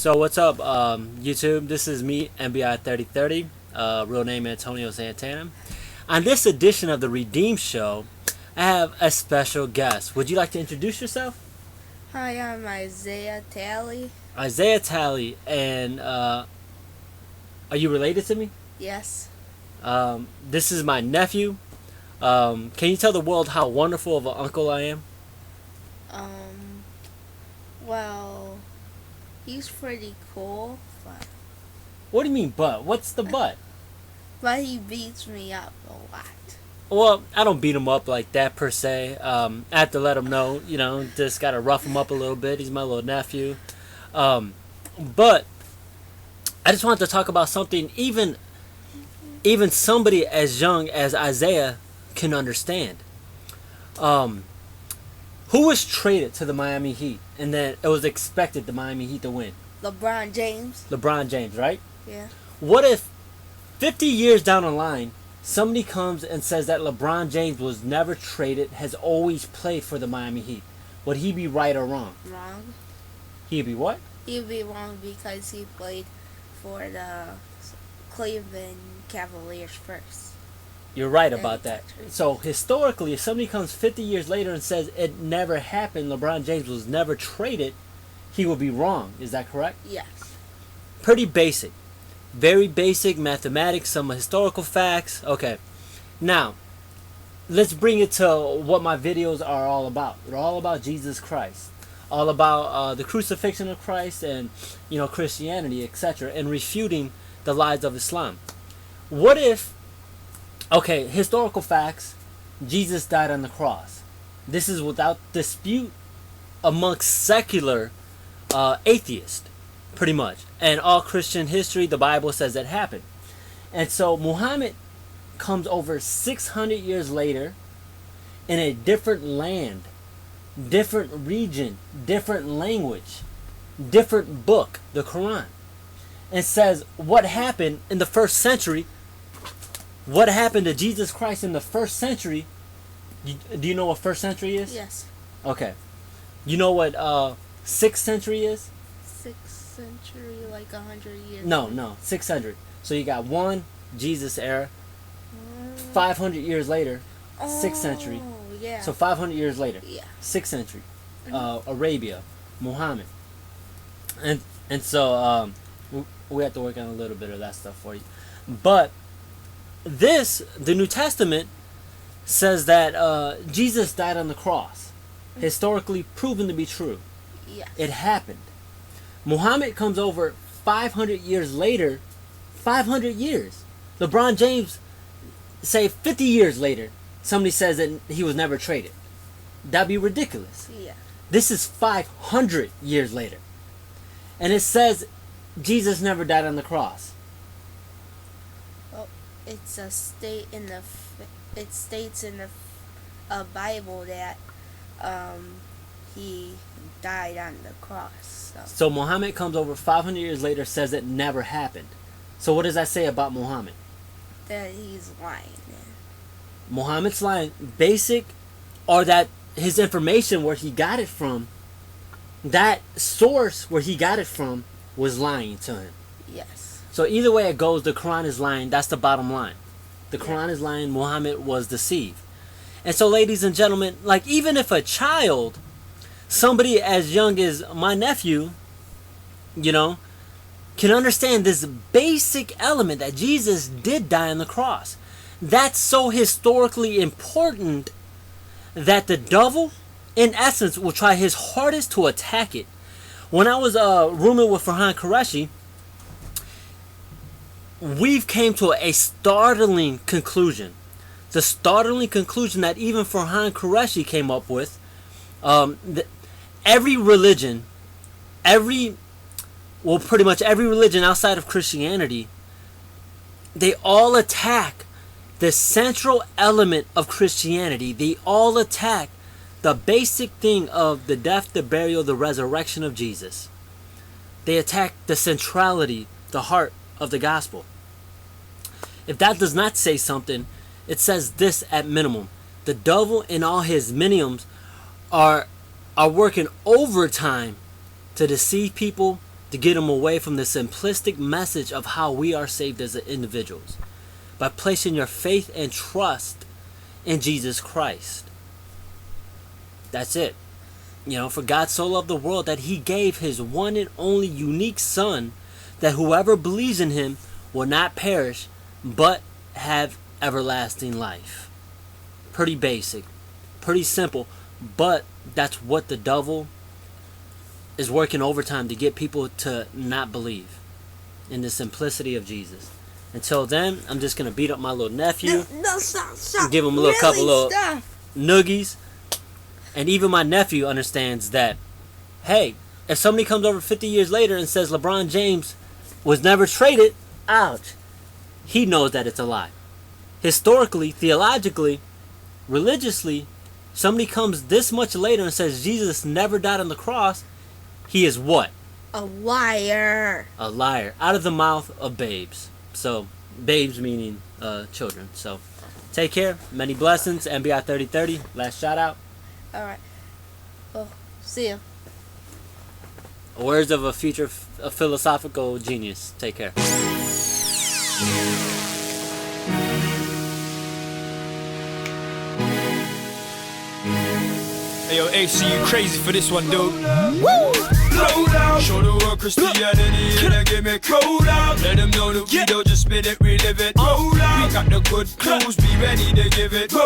So what's up, YouTube? This is me, MBI3030, real name Antonio Santana. On this edition of the Redeem Show, I have a special guest. Would you like to introduce yourself? Hi, I'm Isaiah Talley. Isaiah Talley, and are you related to me? Yes. This is my nephew. Can you tell the world how wonderful of an uncle I am? Well, he's pretty cool, What do you mean, but? What's the but? but he beats me up a lot. Well, I don't beat him up like that per se. I have to let him know, just gotta rough him up a little bit. He's my little nephew. But I just wanted to talk about something even somebody as young as Isaiah can understand. Who was traded to the Miami Heat, and then it was expected the Miami Heat to win? LeBron James. LeBron James, right? Yeah. What if 50 years down the line, somebody comes and says that LeBron James was never traded, has always played for the Miami Heat? Would he be right or wrong? Wrong. He'd be what? He'd be wrong because he played for the Cleveland Cavaliers first. You're right about that. So historically, if somebody comes 50 years later and says it never happened, LeBron James was never traded, he will be wrong. Is that correct? Yes. Pretty basic. Very basic mathematics, some historical facts. Okay. Now, let's bring it to what my videos are all about. They're all about Jesus Christ. All about the crucifixion of Christ and, Christianity, etc. And refuting the lies of Islam. What if, okay, historical facts, Jesus died on the cross. This is without dispute amongst secular atheists, pretty much. And all Christian history, the Bible says it happened. And so Muhammad comes over 600 years later in a different land, different region, different language, different book, the Quran. And says what happened in the first century. What happened to Jesus Christ in the first century? Do you know what first century is? Yes. Okay. You know what 6th century is? 6th century, like 100 years. No, 600. So you got one, Jesus era. 500 years later, 6th century. Yeah. So 500 years later, Yeah. 6th century, Arabia, Muhammad. And so we have to work on a little bit of that stuff for you. But the New Testament says that Jesus died on the cross. Historically proven to be true. Yes. It happened. Muhammad comes over 500 years later. 500 years. LeBron James, say 50 years later, somebody says that he was never traded. That'd be ridiculous. Yeah. This is 500 years later. And it says Jesus never died on the cross. Well, it states in the Bible that he died on the cross. So Muhammad comes over 500 years later, says it never happened. So what does that say about Muhammad? That he's lying. Muhammad's lying. Basic, or that his information where he got it from, that source where he got it from was lying to him. Yes. So either way it goes, the Quran is lying. That's the bottom line. The Quran is lying. Muhammad was deceived. And so, ladies and gentlemen, like even if a child, somebody as young as my nephew, can understand this basic element that Jesus did die on the cross. That's so historically important that the devil, in essence, will try his hardest to attack it. When I was rooming with Farhan Qureshi, we've came to a startling conclusion. The startling conclusion that even Farhan Qureshi came up with. Every religion, pretty much every religion outside of Christianity, they all attack the central element of Christianity. They all attack the basic thing of the death, the burial, the resurrection of Jesus. They attack the centrality, the heart of the gospel. If that does not say something, it says this at minimum. The devil and all his minions are working overtime to deceive people, to get them away from the simplistic message of how we are saved as individuals by placing your faith and trust in Jesus Christ. That's it. You know, for God so loved the world that he gave his one and only unique Son, that whoever believes in him will not perish but have everlasting life. Pretty basic, pretty simple, but that's what the devil is working overtime to get people to not believe in the simplicity of Jesus. Until then, I'm just going to beat up my little nephew. No, stop. Give him a little couple of noogies. And even my nephew understands that, hey, if somebody comes over 50 years later and says LeBron James was never traded, ouch, he knows that it's a lie. Historically, theologically, religiously, somebody comes this much later and says Jesus never died on the cross, he is what? A liar. A liar. Out of the mouth of babes. So, babes meaning children. So, take care. Many blessings. MBI 3030. Last shout out. Alright. Well, see ya. Words of a future philosophical genius. Take care. Hey yo, AC, you crazy for this one, dude. Woo! Blow down. Show the world Christianity in a gimmick. Roll out. Let them know that we don't just spit it, we live it. Roll out. We got the good clues, be ready to give it. Roll